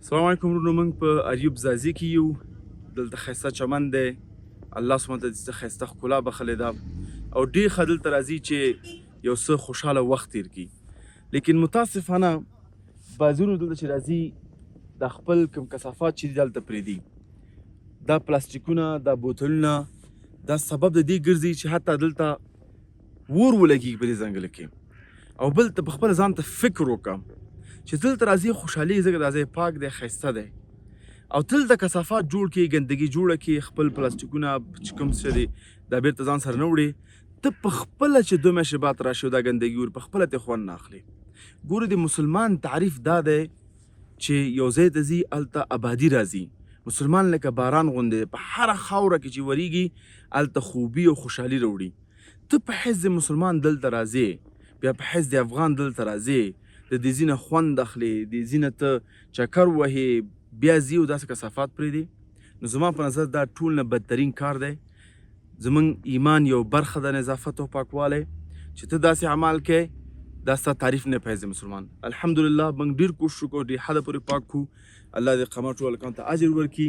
السلام علیکم ورونو، موږ په ایوب ځاځي کې یو. دلته ښایسته چمن دی، الله سبحانه وتعالی دې ښایسته ښکلا بخښلې ده او ډېر ښه دلته راځي چې یو څه خوشحاله وخت تېر کړي. لیکن متاسفانه بعضونو دلته چې راځي د خپل کوم کثافات چې دي دلته پرېږدي، دا پلاستیکونه، دا بوتلونه، دا سبب د دې ګرځي چې حتی دلته اور ولګېږي په دې ځنګله کې. او بل ته په خپله ځان ته فکر وکړه چې دلته راځي خوشحالي ځکه دا ځای پاک دی، ښایسته دی، او تل د کثافات جوړ کړي، ګندګي جوړه کړي، خپل پلاستیکونه چې کوم څه دي دا بیرته ځان سره نه وړي. ته په خپله چې 2 میاشتې بعد راشي او دا ګندګي ور په خپله ترې خوند نه اخلي. ګوره د مسلمان تعریف دا دی چې یو ځای ته ځي هلته ابادي راځي. مسلمان لکه باران غوندې په هره خاوره کې چې ورېږي هلته خوبي او خوشحالي راوړي. ته په حیث د مسلمان دلته راځې، بیا په حیث د افغان دلته راځې، د دې ځینه خوند اخلي، د ځینه ته چکر وهې، بیا ځي او داسې کثافات پرېږدي. نو زما په نظر دا ټول نه بدترین کار دی. زموږ ایمان یو برخه د نظافت او پاکوالی چې ته داسې عمل کوې، دا ستا تعریف نه په حیث مسلمان. الحمدلله موږ ډېر کوشش وکړو، ډېر حده پورې پاک کړو. الله دې قمر ټول هلکانو ته اجر ورکړي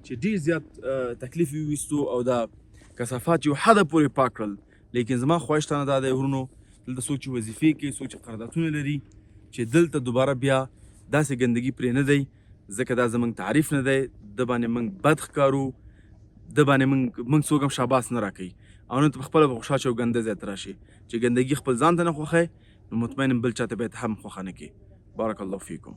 چې ډېر زیات تکلیف یې وویستو او دا کثافات یو حده پورې پاک کړل. لیکن زما خواهش تانه دا دی ورونو، دلته څوک چې وظیفې کوي، څوک چې قراردادونه لري، چې دلته دوباره بیا داسې ګندګي پرې نه دی، ځکه دا زموږ تعریف نه دی. د باندې موږ بد ښکارو، د باندې موږ څوک هم شاباس نه راکوي او نه ته په خپله به خوشحال شې او ګنده ځای ته راشې. چې ګندګي خپل ځان ته نه خوښوې نو مطمئن یم بل چاته به یې هم خوښه نه کړي. بارک الله فیکم.